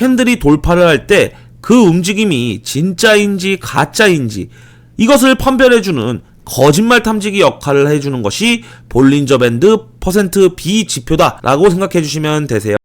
캔들이 돌파를 할 때 그 움직임이 진짜인지 가짜인지 이것을 판별해주는 거짓말 탐지기 역할을 해주는 것이 볼린저 밴드 %B 지표다라고 생각해주시면 되세요.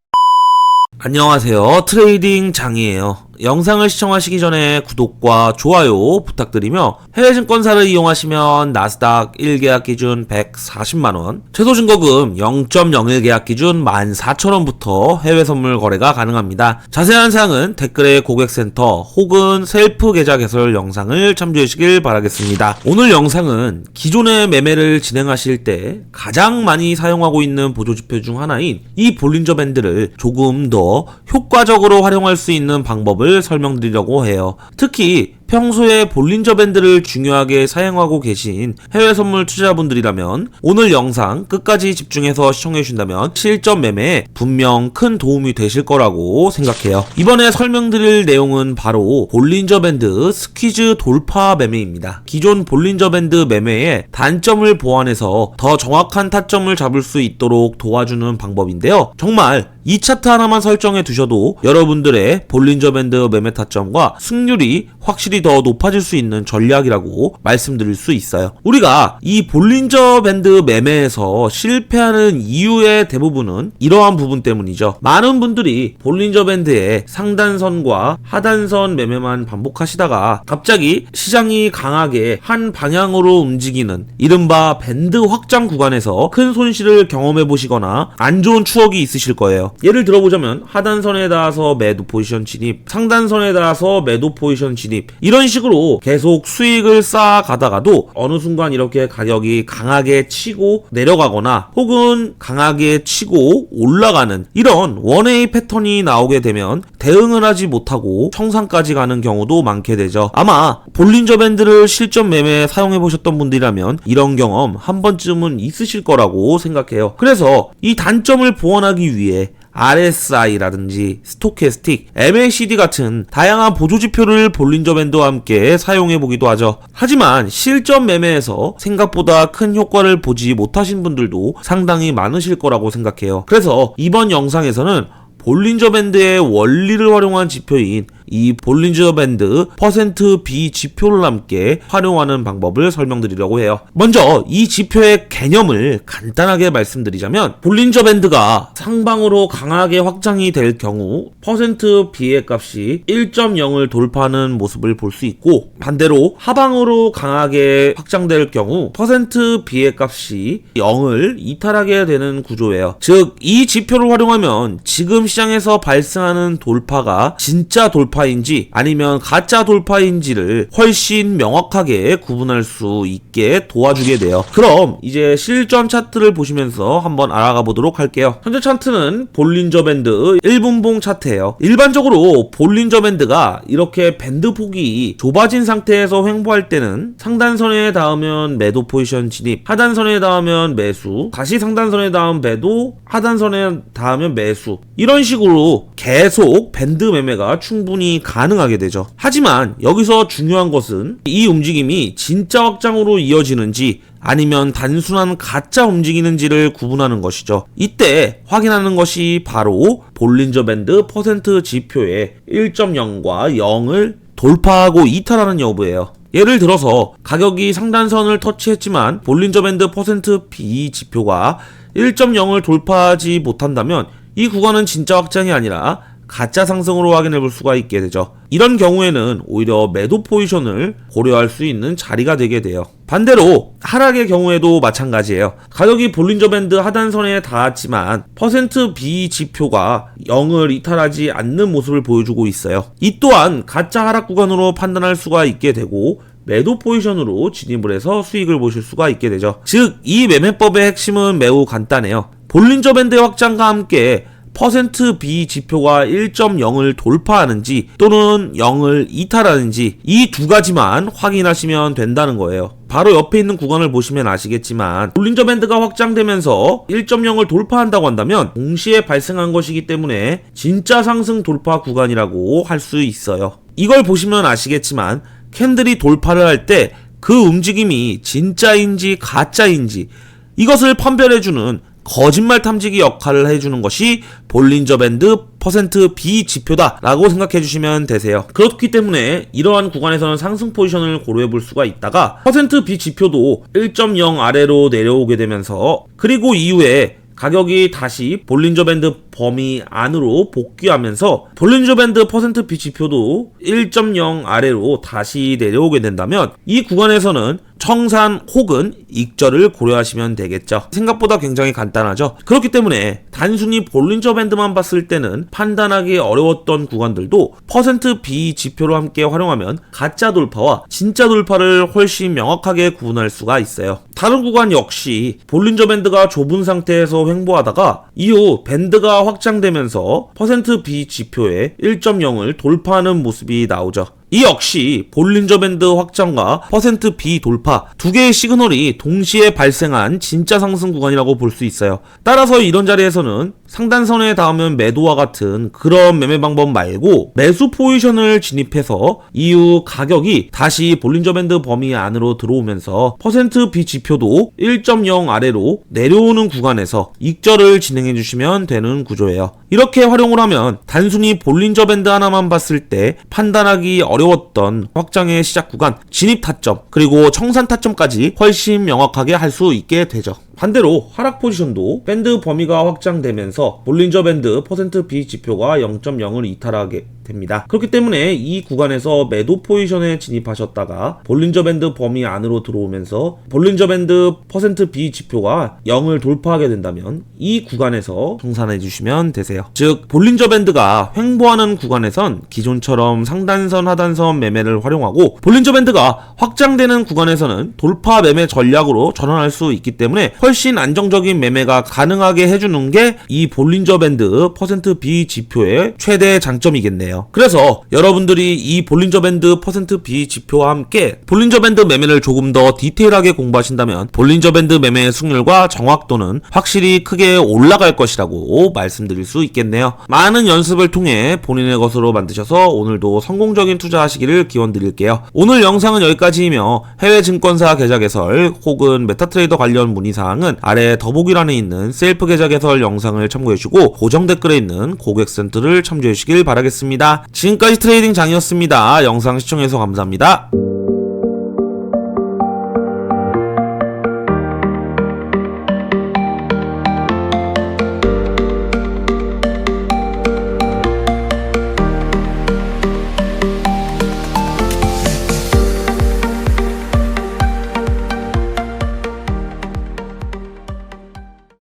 안녕하세요. 트레이딩 장이에요. 영상을 시청하시기 전에 구독과 좋아요 부탁드리며 해외 증권사를 이용하시면 나스닥 1계약 기준 140만원, 최소 증거금 0.01 계약 기준 14,000원부터 해외 선물 거래가 가능합니다. 자세한 사항은 댓글에 고객센터 혹은 셀프 계좌 개설 영상을 참조하시길 바라겠습니다. 오늘 영상은 기존의 매매를 진행하실 때 가장 많이 사용하고 있는 보조지표 중 하나인 이 볼린저 밴드를 조금 더 효과적으로 활용할 수 있는 방법을 설명드리려고 해요. 특히 평소에 볼린저 밴드를 중요하게 사용하고 계신 해외 선물 투자자분들이라면 오늘 영상 끝까지 집중해서 시청해주신다면 실전 매매에 분명 큰 도움이 되실 거라고 생각해요. 이번에 설명드릴 내용은 바로 볼린저 밴드 스퀴즈 돌파 매매입니다. 기존 볼린저 밴드 매매의 단점을 보완해서 더 정확한 타점을 잡을 수 있도록 도와주는 방법인데요. 정말 이 차트 하나만 설정해 두셔도 여러분들의 볼린저 밴드 매매 타점과 승률이 확실히 더 높아질 수 있는 전략이라고 말씀드릴 수 있어요. 우리가 이 볼린저 밴드 매매에서 실패하는 이유의 대부분은 이러한 부분 때문이죠. 많은 분들이 볼린저 밴드의 상단선과 하단선 매매만 반복하시다가 갑자기 시장이 강하게 한 방향으로 움직이는 이른바 밴드 확장 구간에서 큰 손실을 경험해 보시거나 안 좋은 추억이 있으실 거예요. 예를 들어보자면 하단선에 닿아서 매도 포지션 진입, 상단선에 닿아서 매도 포지션 진입, 이런 식으로 계속 수익을 쌓아가다가도 어느 순간 이렇게 가격이 강하게 치고 내려가거나 혹은 강하게 치고 올라가는 이런 원웨이 패턴이 나오게 되면 대응을 하지 못하고 청산까지 가는 경우도 많게 되죠. 아마 볼린저 밴드를 실전 매매에 사용해 보셨던 분들이라면 이런 경험 한 번쯤은 있으실 거라고 생각해요. 그래서 이 단점을 보완하기 위해 RSI라든지 스토캐스틱, MACD 같은 다양한 보조지표를 볼린저 밴드와 함께 사용해보기도 하죠. 하지만 실전 매매에서 생각보다 큰 효과를 보지 못하신 분들도 상당히 많으실 거라고 생각해요. 그래서 이번 영상에서는 볼린저 밴드의 원리를 활용한 지표인 이 볼린저 밴드 %B 지표를 함께 활용하는 방법을 설명드리려고 해요. 먼저 이 지표의 개념을 간단하게 말씀드리자면 볼린저 밴드가 상방으로 강하게 확장이 될 경우 %B의 값이 1.0을 돌파하는 모습을 볼 수 있고, 반대로 하방으로 강하게 확장될 경우 %B의 값이 0을 이탈하게 되는 구조예요. 즉 이 지표를 활용하면 지금 시장에서 발생하는 돌파가 진짜 돌파인지 아니면 가짜 돌파인지를 훨씬 명확하게 구분할 수 있게 도와주게 돼요. 그럼 이제 실전 차트를 보시면서 한번 알아가 보도록 할게요. 현재 차트는 볼린저 밴드 1분봉 차트예요. 일반적으로 볼린저 밴드가 이렇게 밴드 폭이 좁아진 상태에서 횡보할 때는 상단선에 닿으면 매도 포지션 진입, 하단선에 닿으면 매수, 다시 상단선에 닿으면 매도, 하단선에 닿으면 매수, 이런 식으로 계속 밴드 매매가 충분히 가능하게 되죠. 하지만 여기서 중요한 것은 이 움직임이 진짜 확장으로 이어지는지 아니면 단순한 가짜 움직이는지를 구분하는 것이죠. 이때 확인하는 것이 바로 볼린저 밴드 % 지표의 1.0과 0을 돌파하고 이탈하는 여부예요. 예를 들어서 가격이 상단선을 터치했지만 볼린저 밴드 %B 지표가 1.0을 돌파하지 못한다면 이 구간은 진짜 확장이 아니라 가짜 상승으로 확인해 볼 수가 있게 되죠. 이런 경우에는 오히려 매도 포지션을 고려할 수 있는 자리가 되게 돼요. 반대로 하락의 경우에도 마찬가지예요. 가격이 볼린저 밴드 하단선에 닿았지만 %B 지표가 0을 이탈하지 않는 모습을 보여주고 있어요. 이 또한 가짜 하락 구간으로 판단할 수가 있게 되고 매도 포지션으로 진입을 해서 수익을 보실 수가 있게 되죠. 즉, 이 매매법의 핵심은 매우 간단해요. 볼린저 밴드의 확장과 함께 %B 지표가 1.0을 돌파하는지 또는 0을 이탈하는지 이 두 가지만 확인하시면 된다는 거예요. 바로 옆에 있는 구간을 보시면 아시겠지만 볼린저 밴드가 확장되면서 1.0을 돌파한다고 한다면 동시에 발생한 것이기 때문에 진짜 상승 돌파 구간이라고 할 수 있어요. 이걸 보시면 아시겠지만 캔들이 돌파를 할 때 그 움직임이 진짜인지 가짜인지 이것을 판별해주는 거짓말 탐지기 역할을 해주는 것이 볼린저 밴드 %B 지표다 라고 생각해 주시면 되세요. 그렇기 때문에 이러한 구간에서는 상승 포지션을 고려해 볼 수가 있다가 %B 지표도 1.0 아래로 내려오게 되면서 그리고 이후에 가격이 다시 볼린저 밴드 범위 안으로 복귀하면서 볼린저 밴드 %B 지표도 1.0 아래로 다시 내려오게 된다면 이 구간에서는 청산 혹은 익절을 고려하시면 되겠죠. 생각보다 굉장히 간단하죠. 그렇기 때문에 단순히 볼린저 밴드만 봤을 때는 판단하기 어려웠던 구간들도 %B 지표로 함께 활용하면 가짜 돌파와 진짜 돌파를 훨씬 명확하게 구분할 수가 있어요. 다른 구간 역시 볼린저 밴드가 좁은 상태에서 횡보하다가 이후 밴드가 확장되면서 %B 지표의 1.0을 돌파하는 모습이 나오죠. 이 역시 볼린저 밴드 확장과 %B 돌파 두 개의 시그널이 동시에 발생한 진짜 상승 구간이라고 볼 수 있어요. 따라서 이런 자리에서는 상단선에 닿으면 매도와 같은 그런 매매 방법 말고 매수 포지션을 진입해서 이후 가격이 다시 볼린저 밴드 범위 안으로 들어오면서 %B 지표도 1.0 아래로 내려오는 구간에서 익절을 진행해 주시면 되는 구조예요. 이렇게 활용을 하면 단순히 볼린저 밴드 하나만 봤을 때 판단하기 어려웠던 확장의 시작 구간, 진입 타점, 그리고 청산 타점까지 훨씬 명확하게 할 수 있게 되죠. 반대로 하락 포지션도 밴드 범위가 확장되면서 볼린저 밴드 %B 지표가 0.0을 이탈하게 됩니다. 그렇기 때문에 이 구간에서 매도 포지션에 진입하셨다가 볼린저 밴드 범위 안으로 들어오면서 볼린저 밴드 %B 지표가 0을 돌파하게 된다면 이 구간에서 청산해 주시면 되세요. 즉 볼린저 밴드가 횡보하는 구간에선 기존처럼 상단선 하단선 매매를 활용하고 볼린저 밴드가 확장되는 구간에서는 돌파 매매 전략으로 전환할 수 있기 때문에 훨씬 안정적인 매매가 가능하게 해주는 게 이 볼린저 밴드 %B 지표의 최대 장점이겠네요. 그래서 여러분들이 이 볼린저 밴드 %B 지표와 함께 볼린저 밴드 매매를 조금 더 디테일하게 공부하신다면 볼린저 밴드 매매의 승률과 정확도는 확실히 크게 올라갈 것이라고 말씀드릴 수 있겠네요. 많은 연습을 통해 본인의 것으로 만드셔서 오늘도 성공적인 투자하시기를 기원드릴게요. 오늘 영상은 여기까지이며 해외 증권사 계좌 개설 혹은 메타트레이더 관련 문의사항은 아래 더보기란에 있는 셀프 계좌 개설 영상을 참고해주고 고정 댓글에 있는 고객 센터를 참조해주시길 바라겠습니다. 지금까지 트레이딩 장이었습니다. 영상 시청해서 감사합니다.